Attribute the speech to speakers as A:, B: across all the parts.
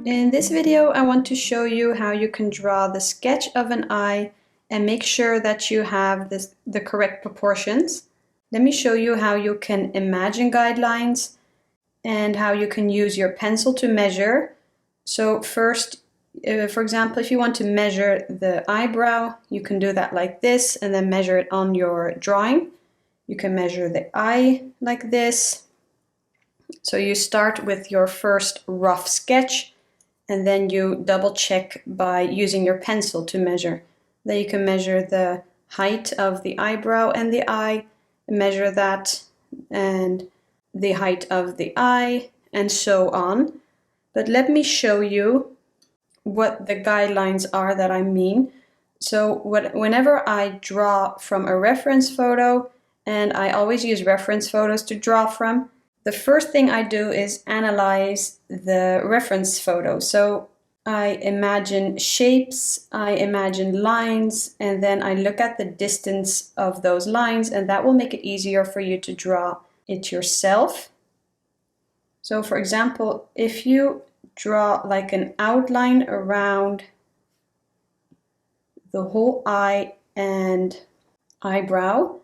A: In this video, I want to show you how you can draw the sketch of an eye and make sure that you have the correct proportions. Let me show you how you can imagine guidelines and how you can use your pencil to measure. So first, for example, if you want to measure the eyebrow, you can do that like this and then measure it on your drawing. You can measure the eye like this. So you start with your first rough sketch, and then you double check by using your pencil to measure. Then you can measure the height of the eyebrow and the eye, measure that, and the height of the eye, and so on. But let me show you what the guidelines are that I mean. So whenever I draw from a reference photo, and I always use reference photos to draw from, the first thing I do is analyze the reference photo. So I imagine shapes, I imagine lines, and then I look at the distance of those lines, and that will make it easier for you to draw it yourself. So for example, if you draw like an outline around the whole eye and eyebrow,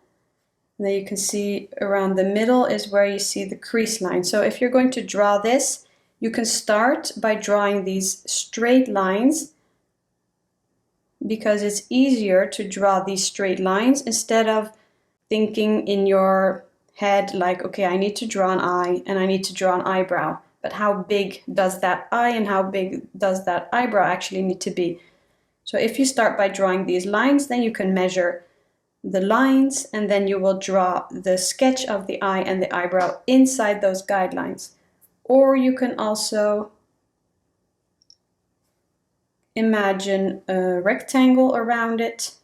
A: and then you can see around the middle is where you see the crease line. So if you're going to draw this, you can start by drawing these straight lines, because it's easier to draw these straight lines instead of thinking in your head like, okay, I need to draw an eye and I need to draw an eyebrow, but how big does that eye and how big does that eyebrow actually need to be? So if you start by drawing these lines, then you can measure the lines, and then you will draw the sketch of the eye and the eyebrow inside those guidelines. Or you can also imagine a rectangle around it,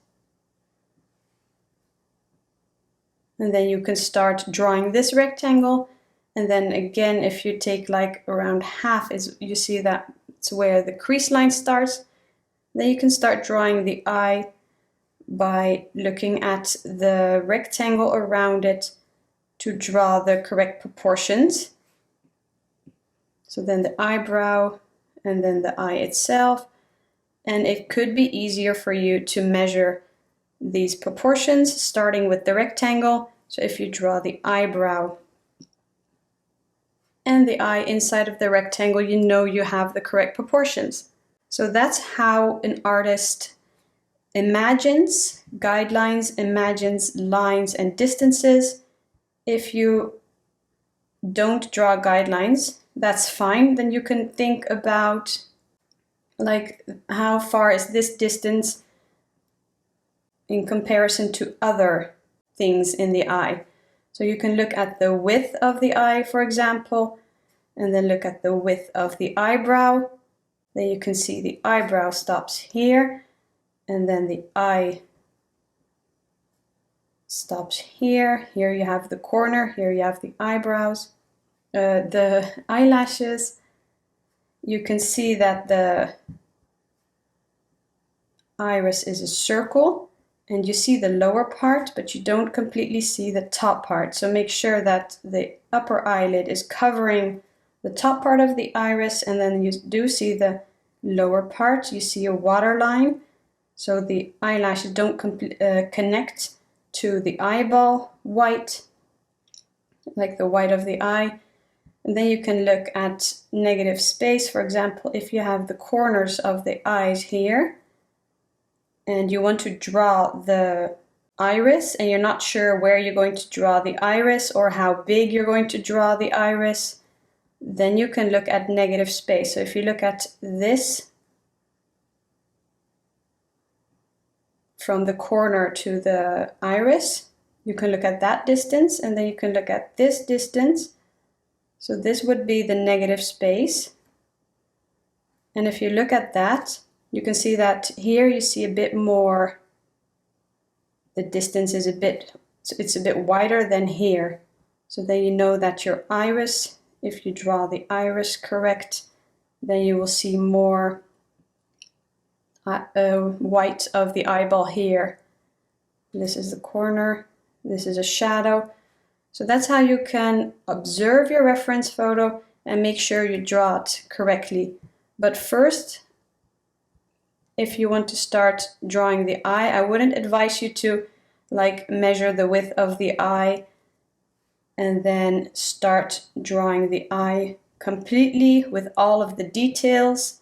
A: and then you can start drawing this rectangle, and then again, if you take like around half, you see that it's where the crease line starts. Then you can start drawing the eye by looking at the rectangle around it to draw the correct proportions. So then the eyebrow and then the eye itself. And it could be easier for you to measure these proportions starting with the rectangle. So if you draw the eyebrow and the eye inside of the rectangle, you know you have the correct proportions. So that's how an artist imagines guidelines, imagines lines and distances. If you don't draw guidelines, that's fine. Then you can think about like, how far is this distance in comparison to other things in the eye. So you can look at the width of the eye, for example, and then look at the width of the eyebrow. Then you can see the eyebrow stops here, and then the eye stops here. Here you have the corner, here you have the eyebrows, the eyelashes. You can see that the iris is a circle, and you see the lower part, but you don't completely see the top part. So make sure that the upper eyelid is covering the top part of the iris, and then you do see the lower part. You see a waterline. So the eyelashes don't connect to the eyeball white, like the white of the eye. And then you can look at negative space. For example, if you have the corners of the eyes here, and you want to draw the iris, and you're not sure where you're going to draw the iris or how big you're going to draw the iris, then you can look at negative space. So if you look at this, from the corner to the iris, you can look at that distance, and then you can look at this distance. So this would be the negative space. And if you look at that, you can see that here you see a bit more, the distance is it's a bit wider than here. So then you know that your iris, if you draw the iris correct, then you will see more white of the eyeball here. This is the corner, this is a shadow. So that's how you can observe your reference photo and make sure you draw it correctly. But first, if you want to start drawing the eye, I wouldn't advise you to like measure the width of the eye and then start drawing the eye completely with all of the details,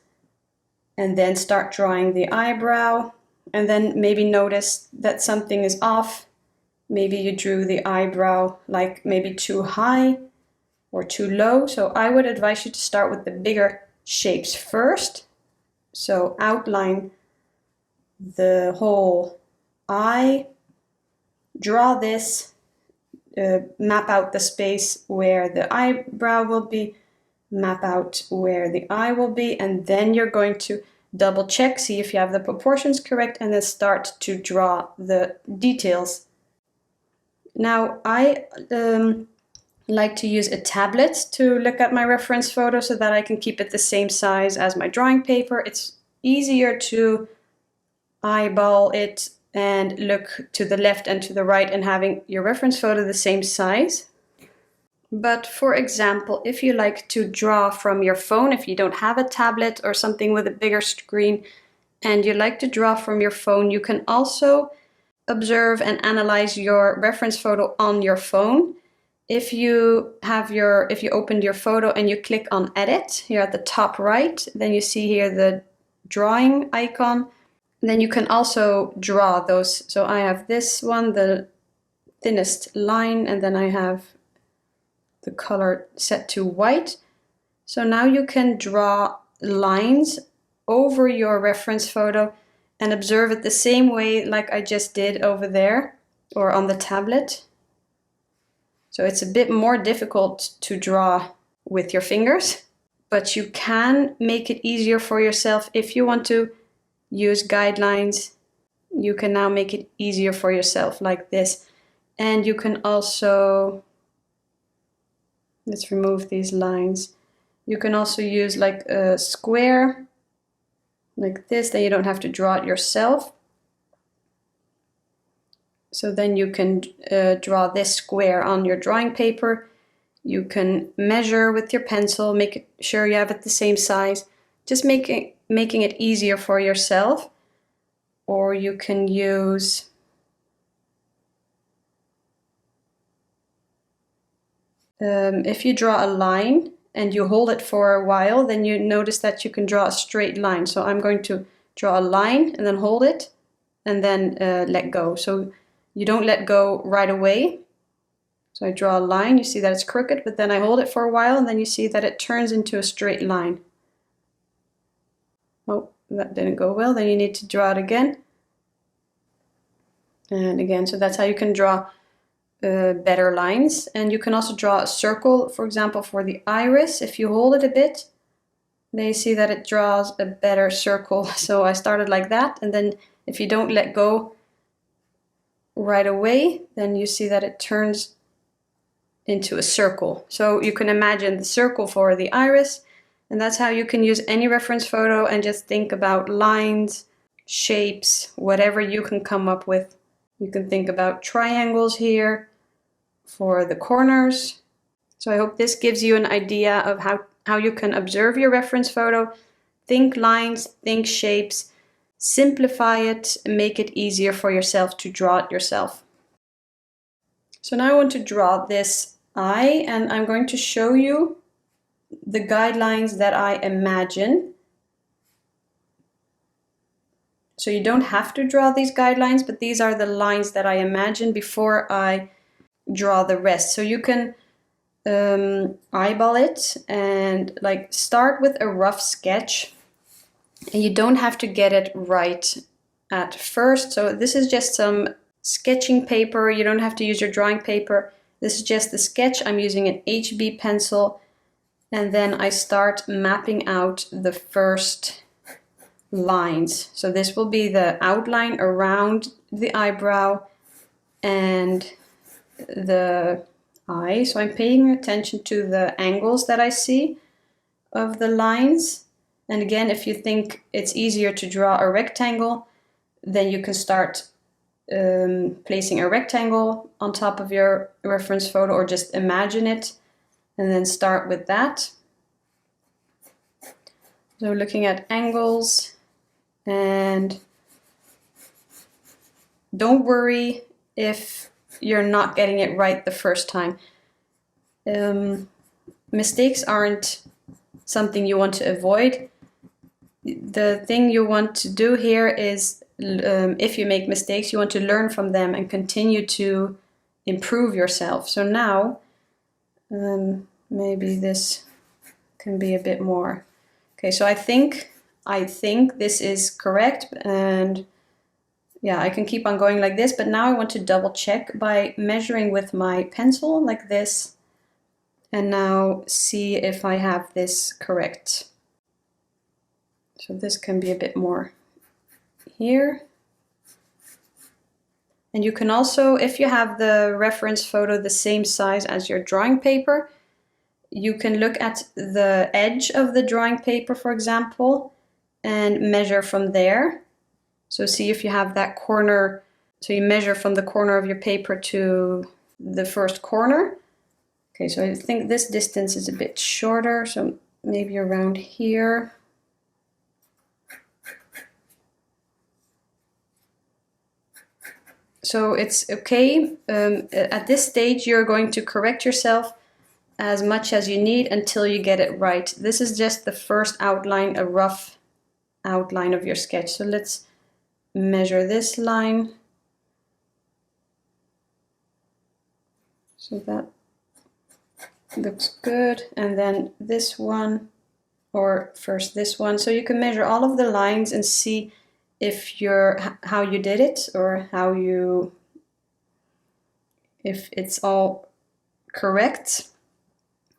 A: and then start drawing the eyebrow, and then maybe notice that something is off. Maybe you drew the eyebrow like maybe too high or too low. So I would advise you to start with the bigger shapes first. So outline the whole eye, draw this, map out the space where the eyebrow will be, map out where the eye will be, and then you're going to double check, see if you have the proportions correct, and then start to draw the details. Now I like to use a tablet to look at my reference photo so that I can keep it the same size as my drawing paper. It's easier to eyeball it and look to the left and to the right and having your reference photo the same size. But for example, if you like to draw from your phone, if you don't have a tablet or something with a bigger screen and you like to draw from your phone, you can also observe and analyze your reference photo on your phone. If you opened your photo and you click on edit here at the top right, then you see here the drawing icon. Then you can also draw those. So I have this one, the thinnest line, and then I have the color set to white. So now you can draw lines over your reference photo and observe it the same way like I just did over there or on the tablet. So it's a bit more difficult to draw with your fingers, but you can make it easier for yourself if you want to use guidelines. You can now make it easier for yourself like this. And you can also, let's remove these lines. You can also use like a square like this, then you don't have to draw it yourself. So then you can draw this square on your drawing paper. You can measure with your pencil, make sure you have it the same size, just making it easier for yourself. Or you can use if you draw a line and you hold it for a while, then you notice that you can draw a straight line. So I'm going to draw a line and then hold it and then let go. So you don't let go right away. So I draw a line, you see that it's crooked, but then I hold it for a while and then you see that it turns into a straight line. Oh, that didn't go well, then you need to draw it again. And again, so that's how you can draw better lines. And you can also draw a circle, for example, for the iris. If you hold it a bit, then you see that it draws a better circle. So I started like that, and then if you don't let go right away, then you see that it turns into a circle. So you can imagine the circle for the iris, and that's how you can use any reference photo and just think about lines, shapes, whatever you can come up with. You can think about triangles here for the corners. So I hope this gives you an idea of how you can observe your reference photo, think lines, think shapes, simplify it, and make it easier for yourself to draw it yourself. So now I want to draw this eye, and I'm going to show you the guidelines that I imagine. So you don't have to draw these guidelines, but these are the lines that I imagine before I draw the rest. So you can eyeball it and like start with a rough sketch, and you don't have to get it right at first. So this is just some sketching paper. You don't have to use your drawing paper. This is just the sketch. I'm using an HB pencil, and then I start mapping out the first lines. So this will be the outline around the eyebrow and the eye. So I'm paying attention to the angles that I see of the lines. And again, if you think it's easier to draw a rectangle, then you can start placing a rectangle on top of your reference photo, or just imagine it and then start with that. So looking at angles, and don't worry if you're not getting it right the first time. Mistakes aren't something you want to avoid. The thing you want to do here is, if you make mistakes, you want to learn from them and continue to improve yourself. So now, maybe this can be a bit more. Okay, so I think this is correct, and yeah, I can keep on going like this, but now I want to double check by measuring with my pencil like this, and now see if I have this correct. So this can be a bit more here. And you can also, if you have the reference photo the same size as your drawing paper, you can look at the edge of the drawing paper, for example, and measure from there. So see if you have that corner. So you measure from the corner of your paper to the first corner. Okay, so I think this distance is a bit shorter, so maybe around here. So it's okay. At this stage, you're going to correct yourself as much as you need until you get it right. This is just the first outline, a rough outline of your sketch. So let's measure this line. So that looks good. And then this one, or first this one. So you can measure all of the lines and see if how you did it, or if it's all correct.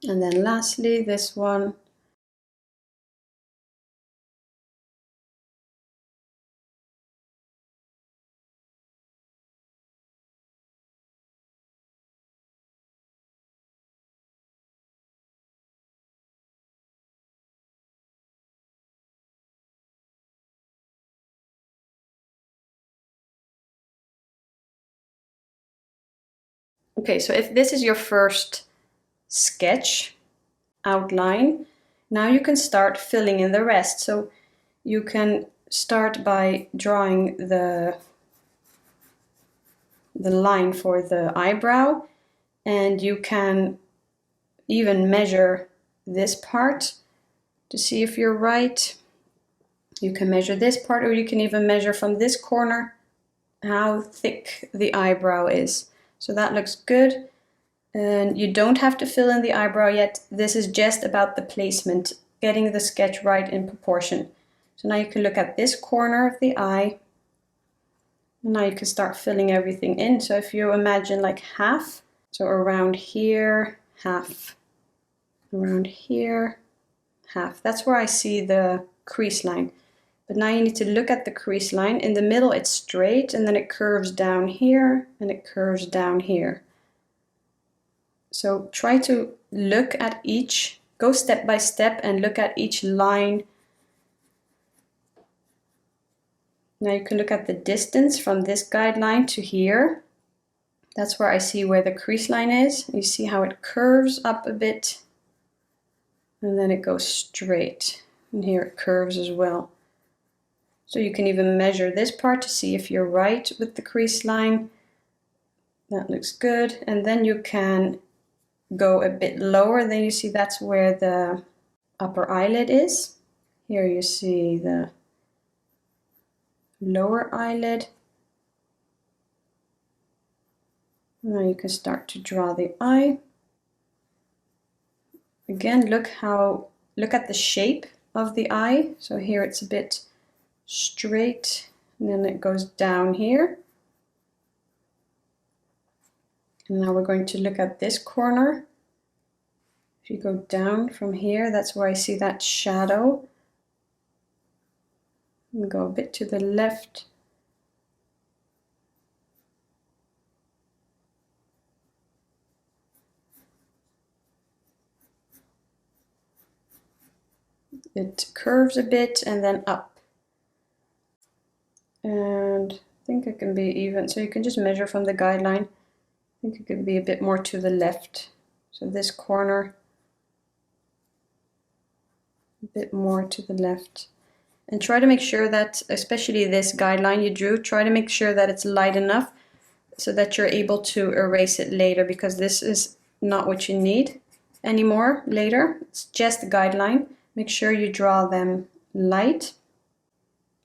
A: And then lastly, this one. Okay, so if this is your first sketch outline, now you can start filling in the rest. So you can start by drawing the line for the eyebrow, and you can even measure this part to see if you're right. You can measure this part, or you can even measure from this corner how thick the eyebrow is. So that looks good. And you don't have to fill in the eyebrow yet. This is just about the placement, getting the sketch right in proportion. So now you can look at this corner of the eye. And now you can start filling everything in. So if you imagine like half, so around here, half, around here, half. That's where I see the crease line. But now you need to look at the crease line. In the middle it's straight, and then it curves down here, and it curves down here. So try to look at each, go step by step and look at each line. Now you can look at the distance from this guideline to here. That's where I see where the crease line is. You see how it curves up a bit, and then it goes straight. And here it curves as well. So you can even measure this part to see if you're right with the crease line. That looks good. And then you can go a bit lower. Then you see that's where the upper eyelid is. Here you see the lower eyelid. Now you can start to draw the eye. Again, look at the shape of the eye. So here it's a bit straight, and then it goes down here. And now we're going to look at this corner. If you go down from here, that's where I see that shadow. And go a bit to the left. It curves a bit and then up. And I think it can be even, so you can just measure from the guideline. I think it could be a bit more to the left. So this corner. a bit more to the left. And try to make sure that, especially this guideline you drew, try to make sure that it's light enough so that you're able to erase it later, because this is not what you need anymore later. It's just a guideline. Make sure you draw them light.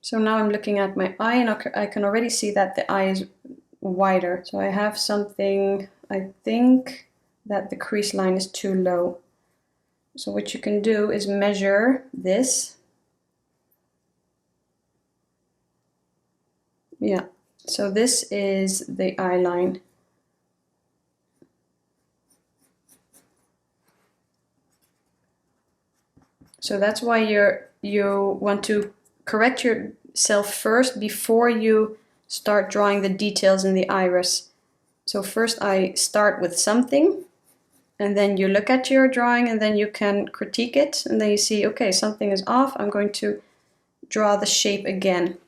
A: So now I'm looking at my eye and I can already see that the eye is wider. So I have something, I think that the crease line is too low. So what you can do is measure this. Yeah, so this is the eye line. So that's why you want to correct yourself first before you start drawing the details in the iris. So first I start with something, and then you look at your drawing and then you can critique it, and then you see, okay, something is off, I'm going to draw the shape again.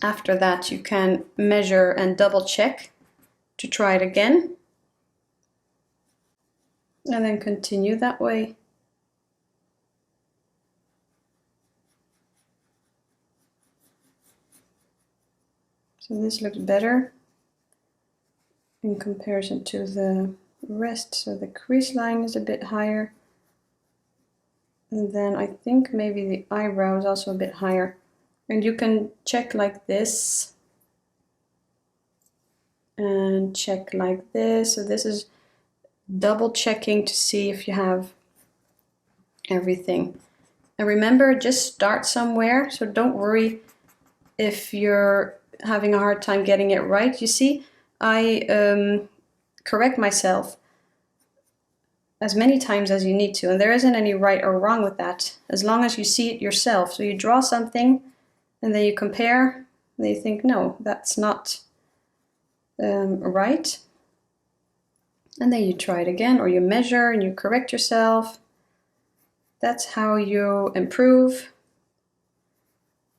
A: After that you can measure and double check to try it again, and then continue that way. So this looks better in comparison to the rest. So the crease line is a bit higher. And then I think maybe the eyebrow is also a bit higher. And you can check like this. And check like this. So this is double checking to see if you have everything. And remember, just start somewhere. So don't worry if you're having a hard time getting it right. You see, I correct myself as many times as you need to, and there isn't any right or wrong with that, as long as you see it yourself. So you draw something and then you compare, and you think, no, that's not right. And then you try it again, or you measure and you correct yourself. That's how you improve.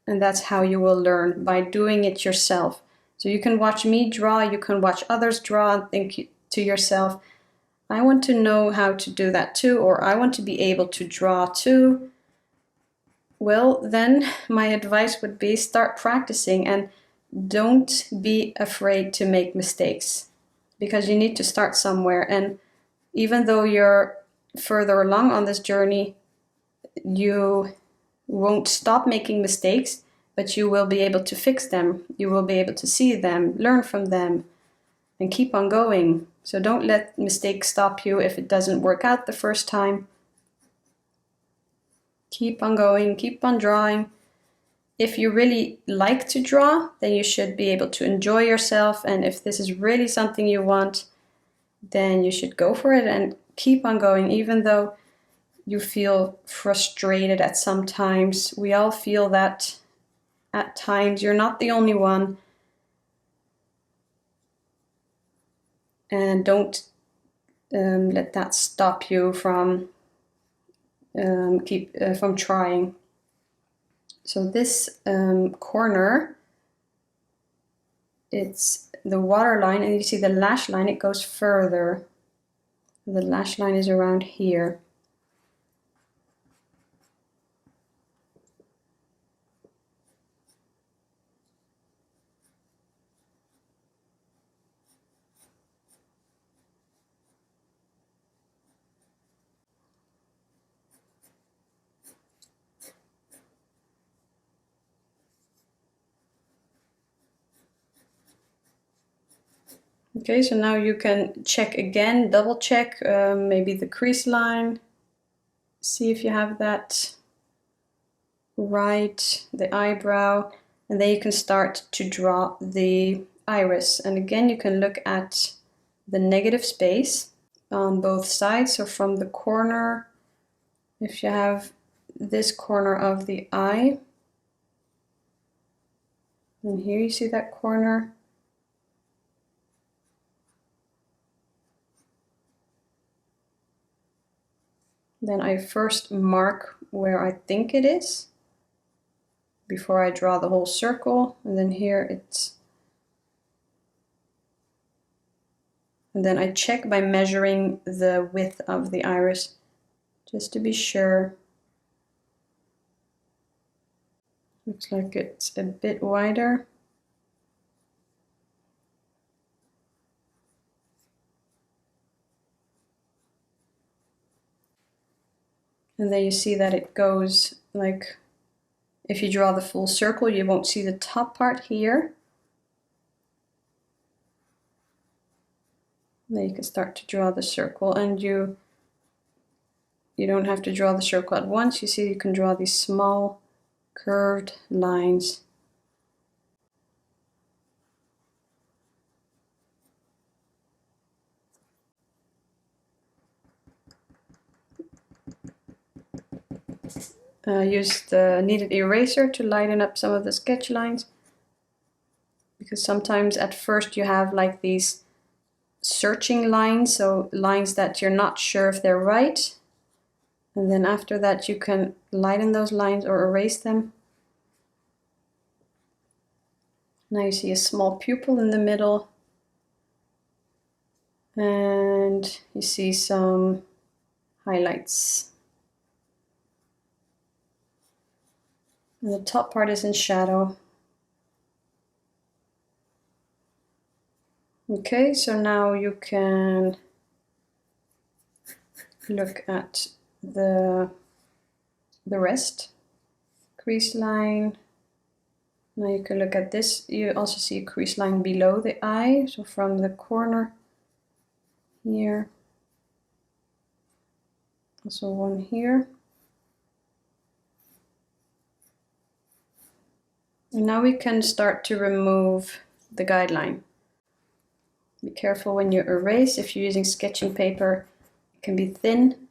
A: And that's how you will learn, by doing it yourself. So you can watch me draw, you can watch others draw and think to yourself, I want to know how to do that too, or I want to be able to draw too. Well, then my advice would be start practicing and don't be afraid to make mistakes, because you need to start somewhere. And even though you're further along on this journey, you won't stop making mistakes, but you will be able to fix them. You will be able to see them, learn from them, and keep on going. So don't let mistakes stop you if it doesn't work out the first time. Keep on going, keep on drawing. If you really like to draw, then you should be able to enjoy yourself. And if this is really something you want, then you should go for it and keep on going, even though you feel frustrated at some times. We all feel that at times. You're not the only one. And don't let that stop you from from trying. So this corner, it's the waterline, and you see the lash line, it goes further. The lash line is around here. Okay, so now you can check again, double check, maybe the crease line, see if you have that right, the eyebrow, and then you can start to draw the iris. And again, you can look at the negative space on both sides. So from the corner, if you have this corner of the eye, and here you see that corner, then I first mark where I think it is before I draw the whole circle, and then here it's, and then I check by measuring the width of the iris just to be sure. Looks like it's a bit wider. And then you see that it goes like, if you draw the full circle, you won't see the top part here. Then you can start to draw the circle, and you don't have to draw the circle at once. You see, you can draw these small curved lines. Use the kneaded eraser to lighten up some of the sketch lines, because sometimes at first you have like these searching lines, so lines that you're not sure if they're right, and then after that you can lighten those lines or erase them. Now you see a small pupil in the middle, and you see some highlights. And the top part is in shadow. Okay, so now you can look at the rest. Crease line. Now you can look at this. You also see a crease line below the eye, so from the corner here. Also one here. And now we can start to remove the guideline. Be careful when you erase. If you're using sketching paper, it can be thin.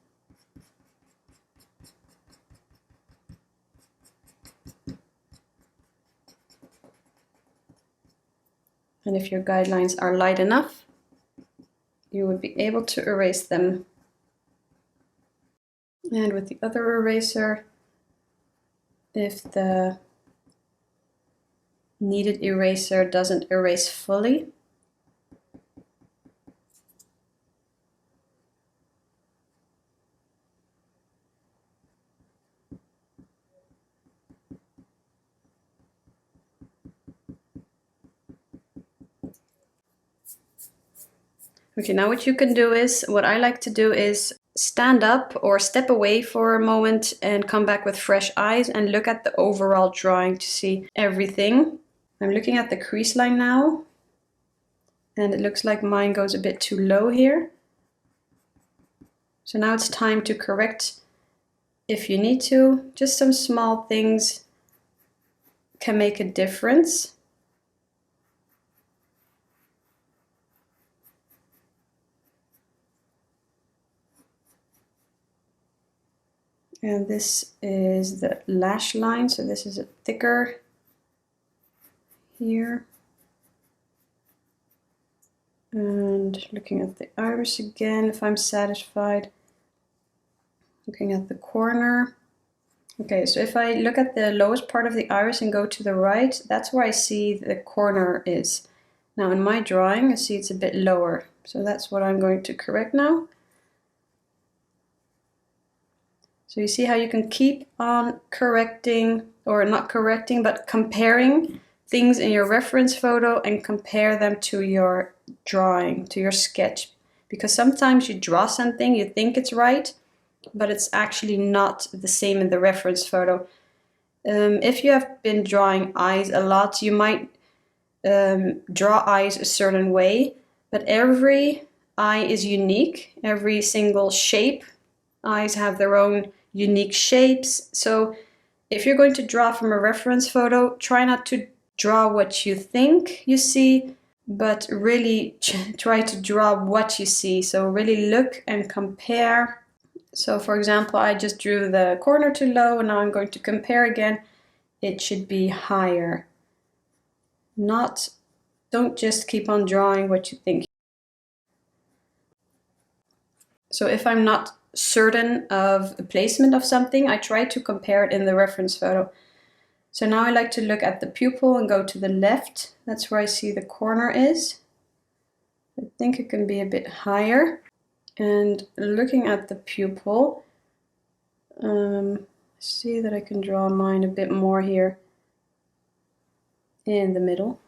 A: And if your guidelines are light enough, you would be able to erase them. And with the other eraser, if the kneaded eraser doesn't erase fully, okay, now what you can do is, what I like to do is stand up or step away for a moment and come back with fresh eyes and look at the overall drawing to see everything. I'm looking at the crease line now, and it looks like mine goes a bit too low here. So now it's time to correct if you need to. Just some small things can make a difference. And this is the lash line, so this is a thicker here. And looking at the iris again, if I'm satisfied. Looking at the corner. Okay, so if I look at the lowest part of the iris and go to the right, that's where I see the corner is. Now in my drawing, I see it's a bit lower. So that's what I'm going to correct now. So you see how you can keep on correcting, or not correcting, but comparing things in your reference photo and compare them to your drawing, to your sketch. Because sometimes you draw something, you think it's right, but it's actually not the same in the reference photo. If you have been drawing eyes a lot, you might draw eyes a certain way, but every eye is unique. Every single shape, eyes have their own unique shapes. So if you're going to draw from a reference photo, try not to draw what you think you see, but really try to draw what you see. So really look and compare. So for example, I just drew the corner too low, and now I'm going to compare again. It should be higher. Don't just keep on drawing what you think. So if I'm not certain of the placement of something, I try to compare it in the reference photo. So now I like to look at the pupil and go to the left. That's where I see the corner is. I think it can be a bit higher. And looking at the pupil, see that I can draw mine a bit more here. in the middle,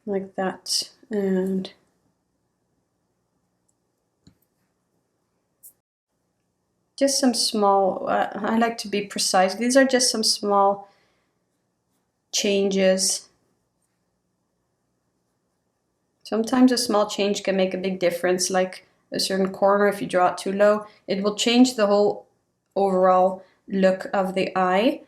A: like that, and just some small, I like to be precise, these are just some small changes. Sometimes a small change can make a big difference, like a certain corner, if you draw it too low, it will change the whole overall look of the eye.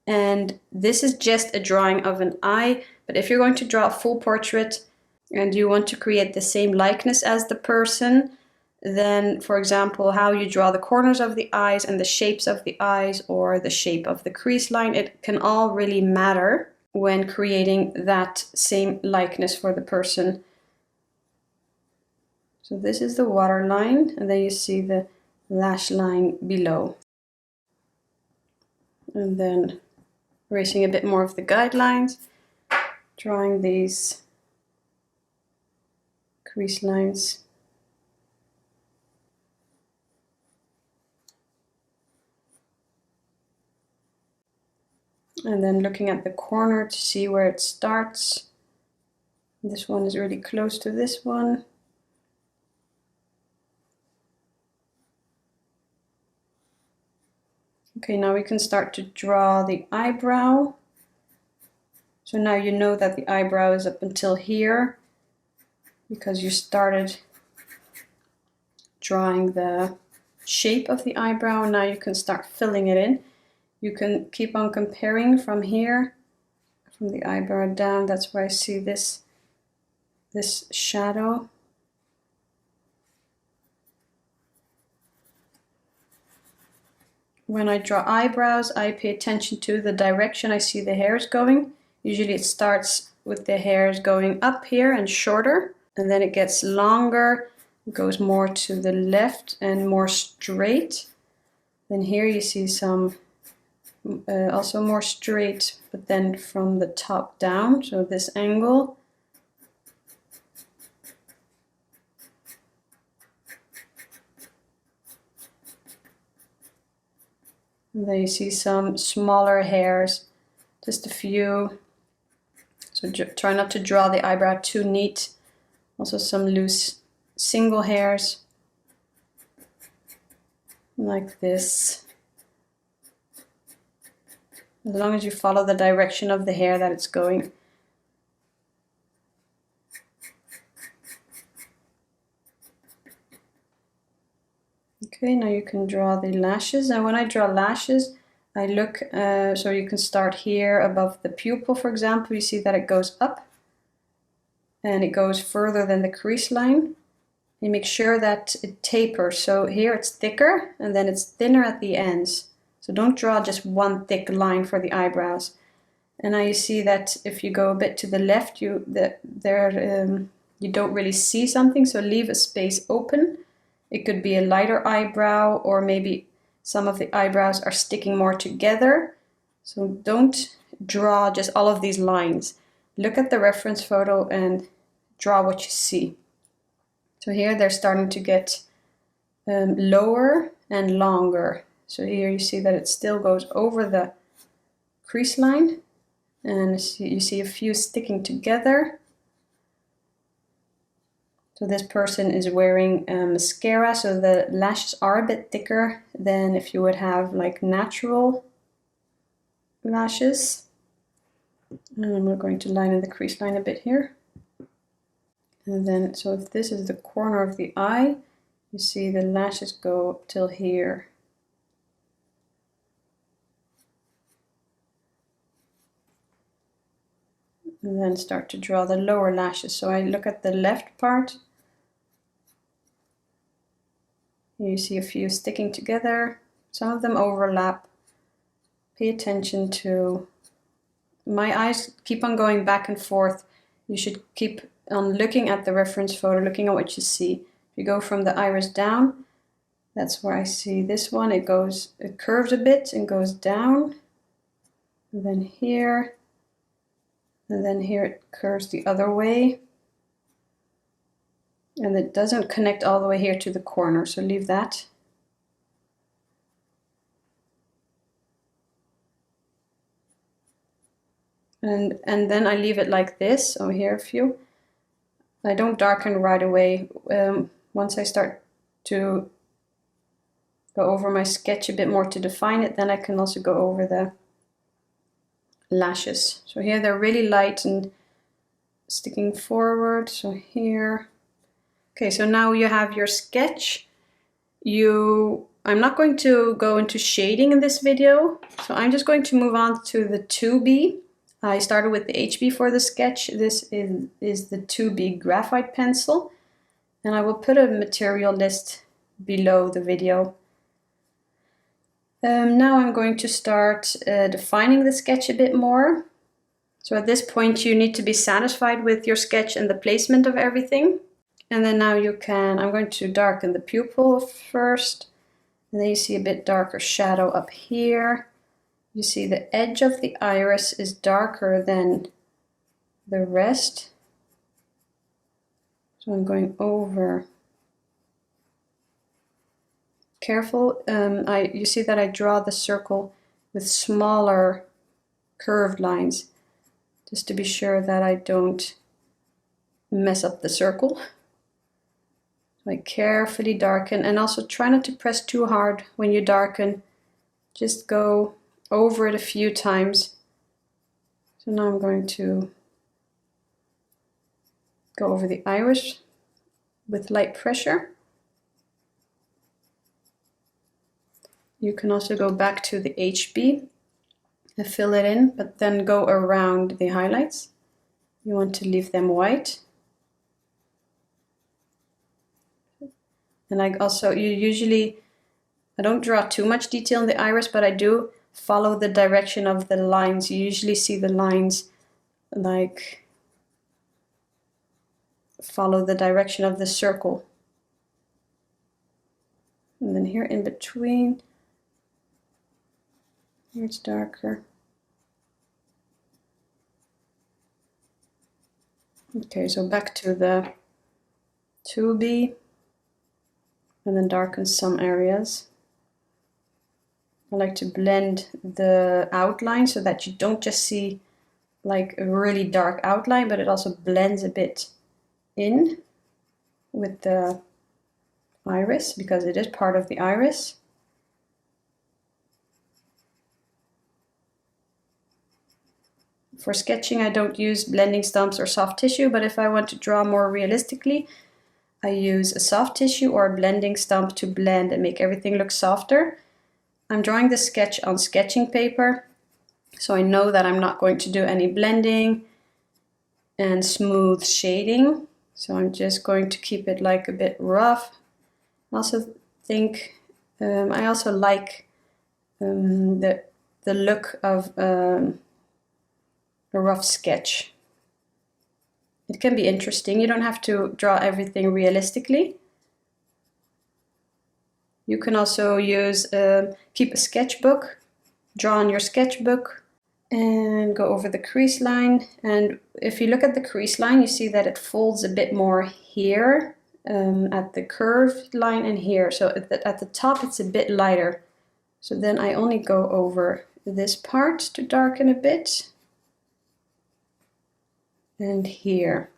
A: And this is just a drawing of an eye, but if you're going to draw a full portrait and you want to create the same likeness as the person, then, for example, how you draw the corners of the eyes and the shapes of the eyes or the shape of the crease line, it can all really matter when creating that same likeness for the person. So this is the waterline, and then you see the lash line below. And then erasing a bit more of the guidelines, drawing these crease lines. And then looking at the corner to see where it starts. This one is really close to this one. Okay, now we can start to draw the eyebrow. So now you know that the eyebrow is up until here because you started drawing the shape of the eyebrow. Now you can start filling it in. You can keep on comparing from here, from the eyebrow down. That's where I see this shadow. When I draw eyebrows, I pay attention to the direction I see the hairs going. Usually it starts with the hairs going up here and shorter, and then it gets longer, it goes more to the left and more straight. Then here you see some also more straight, but then from the top down, so this angle. And then you see some smaller hairs, just a few. So try not to draw the eyebrow too neat. Also some loose single hairs, like this. As long as you follow the direction of the hair that it's going. Okay, now you can draw the lashes. And when I draw lashes, I look, so you can start here above the pupil, for example. You see that it goes up and it goes further than the crease line. You make sure that it tapers. So here it's thicker and then it's thinner at the ends. So don't draw just one thick line for the eyebrows. And now you see that if you go a bit to the left, you don't really see something, so leave a space open. It could be a lighter eyebrow, or maybe some of the eyebrows are sticking more together. So don't draw just all of these lines. Look at the reference photo and draw what you see. So here they're starting to get lower and longer. So here you see that it still goes over the crease line, and you see a few sticking together. So this person is wearing mascara, so the lashes are a bit thicker than if you would have like natural lashes. And we're going to line in the crease line a bit here. And then, so if this is the corner of the eye, you see the lashes go up till here. And then start to draw the lower lashes. So I look at the left part. You see a few sticking together. Some of them overlap. Pay attention to, my eyes keep on going back and forth. You should keep on looking at the reference photo, looking at what you see. If you go from the iris down, that's where I see this one. It curves a bit and goes down. And then here. And then here it curves the other way. And it doesn't connect all the way here to the corner, so leave that. And then I leave it like this. So here a few. I don't darken right away. Once I start to go over my sketch a bit more to define it, then I can also go over the lashes. So here they're really light and sticking forward. So here. Okay, so now you have your sketch. I'm not going to go into shading in this video, so I'm just going to move on to the 2B. I started with the HB for the sketch. This is the 2B graphite pencil, and I will put a material list below the video. Now I'm going to start defining the sketch a bit more. So at this point you need to be satisfied with your sketch and the placement of everything. And then now I'm going to darken the pupil first. And then you see a bit darker shadow up here. You see the edge of the iris is darker than the rest. So I'm going over. Careful, you see that I draw the circle with smaller curved lines, just to be sure that I don't mess up the circle. So I carefully darken, and also try not to press too hard when you darken. Just go over it a few times. So now I'm going to go over the iris with light pressure. You can also go back to the HB and fill it in, but then go around the highlights. You want to leave them white. And I don't draw too much detail in the iris, but I do follow the direction of the lines. You usually see the lines like follow the direction of the circle. And then here in between, here it's darker. Okay, so back to the 2B, and then darken some areas. I like to blend the outline so that you don't just see like a really dark outline, but it also blends a bit in with the iris, because it is part of the iris. For sketching, I don't use blending stumps or soft tissue, but if I want to draw more realistically, I use a soft tissue or a blending stump to blend and make everything look softer. I'm drawing the sketch on sketching paper, so I know that I'm not going to do any blending and smooth shading. So I'm just going to keep it like a bit rough. I also think, I also like the look of a rough sketch. It can be interesting. You don't have to draw everything realistically. You can also keep a sketchbook, draw on your sketchbook, and go over the crease line. And if you look at the crease line, you see that it folds a bit more here at the curved line and here. So at the top it's a bit lighter. So then I only go over this part to darken a bit. And here.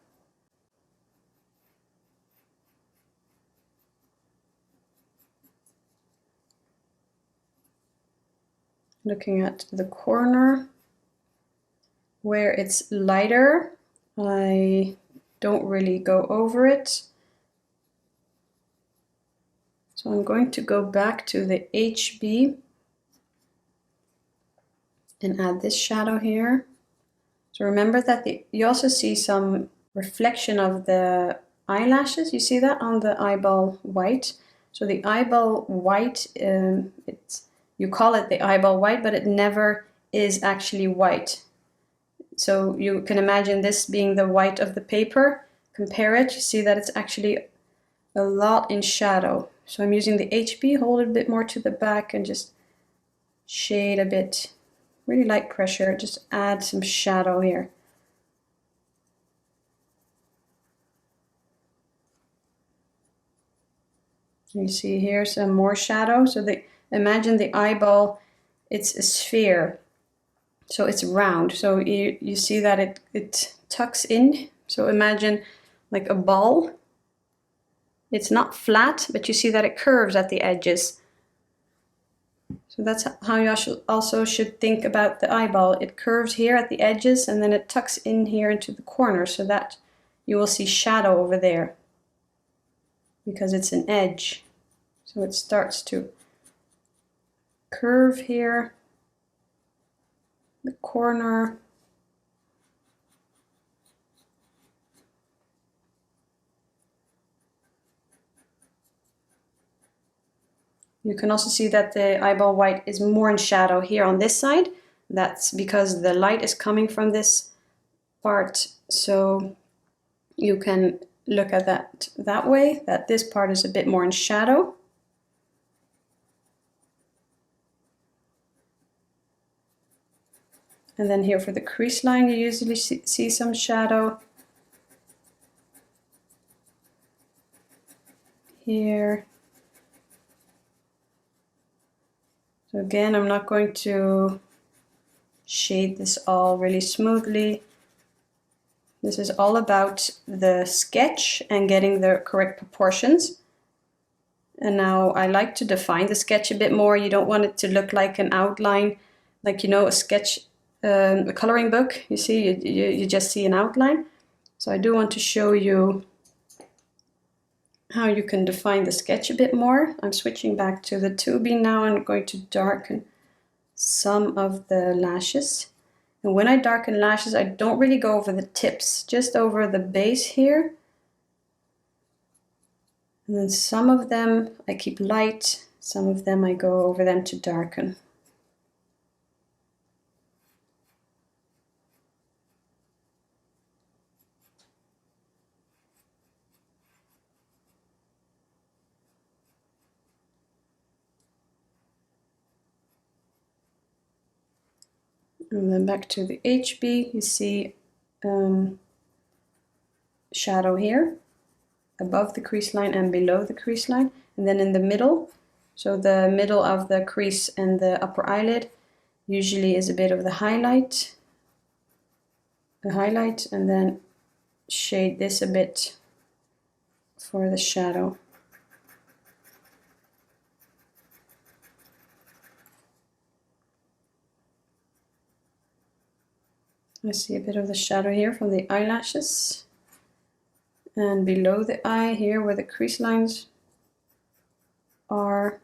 A: Looking at the corner where it's lighter, I don't really go over it. So I'm going to go back to the HB and add this shadow here. So remember that you also see some reflection of the eyelashes. You see that on the eyeball white. So the eyeball white, you call it the eyeball white, but it never is actually white. So you can imagine this being the white of the paper. Compare it, you see that it's actually a lot in shadow. So I'm using the HB, hold it a bit more to the back and just shade a bit. Really light pressure, just add some shadow here. You see here some more shadow. So imagine the eyeball, it's a sphere. So it's round. So you see that it tucks in. So imagine like a ball. It's not flat, but you see that it curves at the edges. So that's how you also should think about the eyeball. It curves here at the edges and then it tucks in here into the corner so that you will see shadow over there because it's an edge. So it starts to curve here, the corner. You can also see that the eyeball white is more in shadow here on this side. That's because the light is coming from this part. So you can look at that way, that this part is a bit more in shadow. And then here for the crease line, you usually see some shadow. Here. So again, I'm not going to shade this all really smoothly. This is all about the sketch and getting the correct proportions. And now I like to define the sketch a bit more. You don't want it to look like an outline, like, you know, a sketch, a coloring book. You see, you just see an outline. So I do want to show you how you can define the sketch a bit more. I'm switching back to the 2B now. I'm going to darken some of the lashes. And when I darken lashes, I don't really go over the tips, just over the base here. And then some of them I keep light, some of them I go over them to darken. And then back to the HB, you see shadow here, above the crease line and below the crease line. And then in the middle, so the middle of the crease and the upper eyelid, usually is a bit of the highlight, and then shade this a bit for the shadow. I see a bit of the shadow here from the eyelashes. And below the eye here where the crease lines are.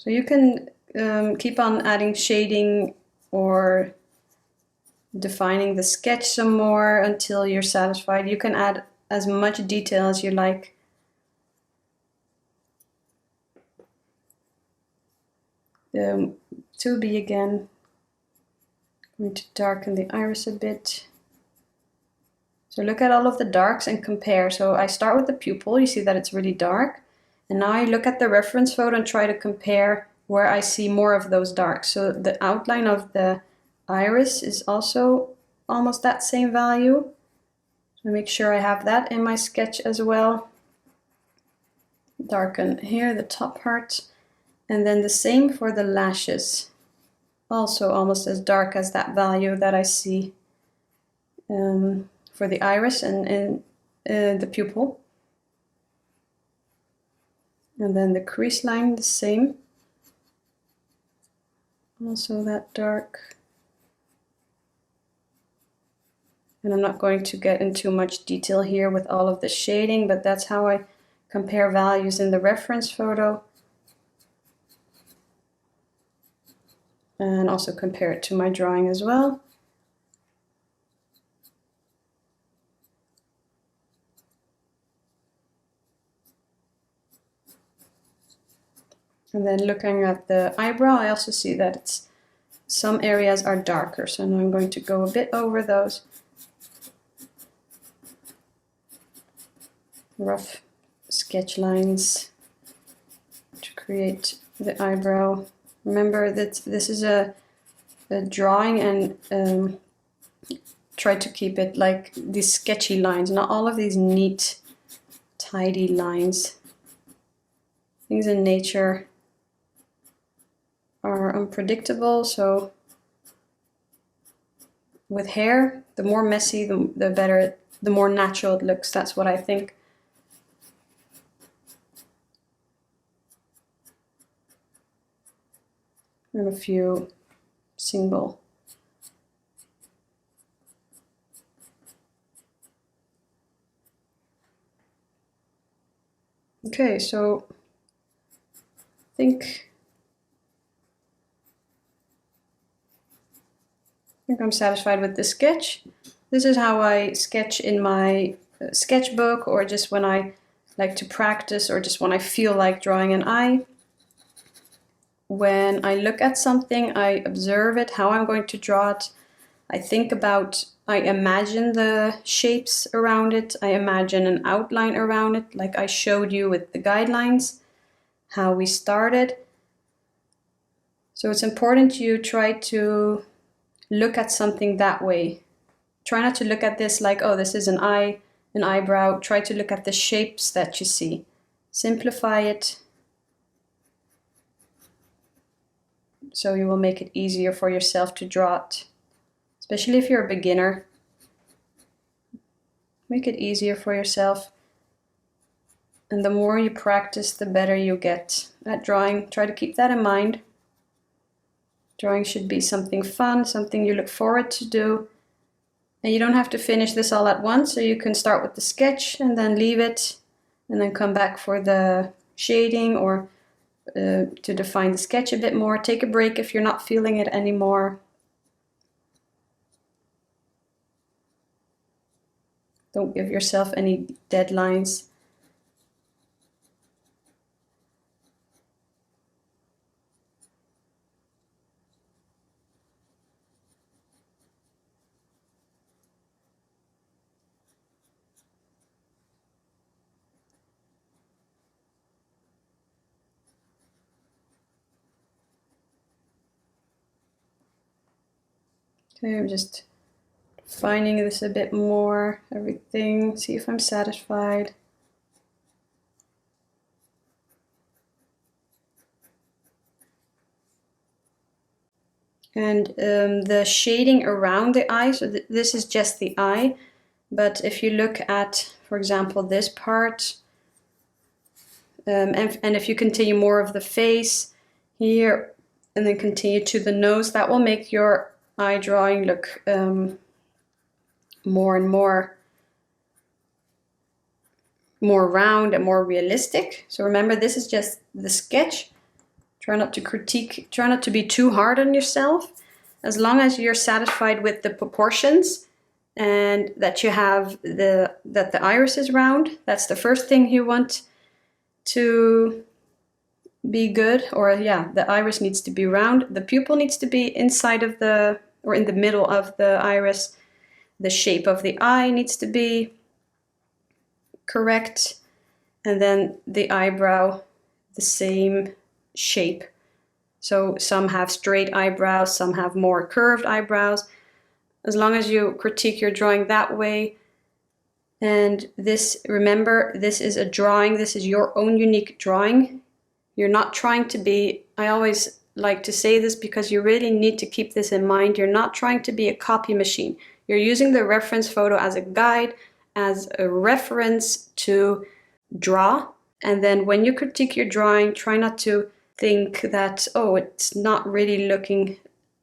A: So you can keep on adding shading or defining the sketch some more until you're satisfied. You can add as much detail as you like. The 2B again, I'm going to darken the iris a bit. So look at all of the darks and compare. So I start with the pupil, you see that it's really dark. And now I look at the reference photo and try to compare where I see more of those darks. So the outline of the iris is also almost that same value. So make sure I have that in my sketch as well. Darken here, the top part. And then the same for the lashes. Also almost as dark as that value that I see for the iris and the pupil. And then the crease line, the same. Also that dark. And I'm not going to get into much detail here with all of the shading, but that's how I compare values in the reference photo. And also compare it to my drawing as well. And then looking at the eyebrow, I also see that some areas are darker. So now I'm going to go a bit over those. rough sketch lines to create the eyebrow. Remember that this is a drawing, and try to keep it like these sketchy lines, not all of these neat, tidy lines. Things in nature are unpredictable, so with hair, the more messy, the better, the more natural it looks. That's what I think. And a few single. Okay, so I think I'm satisfied with the sketch. This is how I sketch in my sketchbook, or just when I like to practice, or just when I feel like drawing an eye. When I look at something, I observe it, how I'm going to draw it. I think about, I imagine the shapes around it. I imagine an outline around it, like I showed you with the guidelines, how we started. So it's important you try to look at something that way. Try not to look at this like, oh, this is an eye, an eyebrow. Try to look at the shapes that you see. Simplify it, so you will make it easier for yourself to draw it. Especially if you're a beginner. Make it easier for yourself. And the more you practice, the better you get at drawing. Try to keep that in mind. Drawing should be something fun, something you look forward to do. And you don't have to finish this all at once, so you can start with the sketch and then leave it, and then come back for the shading, or to define the sketch a bit more. Take a break if you're not feeling it anymore. Don't give yourself any deadlines. Okay, I'm just defining this a bit more, everything, see if I'm satisfied. And the shading around the eye, so this is just the eye, but if you look at, for example, this part, and if you continue more of the face here, and then continue to the nose, that will make your eye drawing look more and more round and more realistic. So remember, this is just the sketch. Try not to critique, try not to be too hard on yourself. As long as you're satisfied with the proportions and that you have that the iris is round, that's the first thing you want to be good. Or yeah, the iris needs to be round. The pupil needs to be inside of the, or in the middle of the iris. The shape of the eye needs to be correct. And then the eyebrow, the same shape. So some have straight eyebrows, some have more curved eyebrows. As long as you critique your drawing that way. And this, remember, this is a drawing. This is your own unique drawing. You're not trying to be, I always like to say this because you really need to keep this in mind. You're not trying to be a copy machine. You're using the reference photo as a guide, as a reference to draw. And then when you critique your drawing, try not to think that, oh, it's not really looking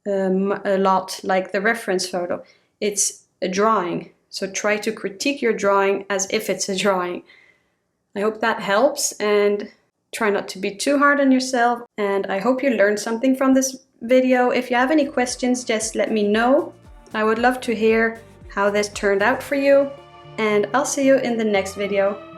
A: a lot like the reference photo. It's a drawing. So try to critique your drawing as if it's a drawing. I hope that helps, and try not to be too hard on yourself. And I hope you learned something from this video. If you have any questions, just let me know. I would love to hear how this turned out for you, and I'll see you in the next video.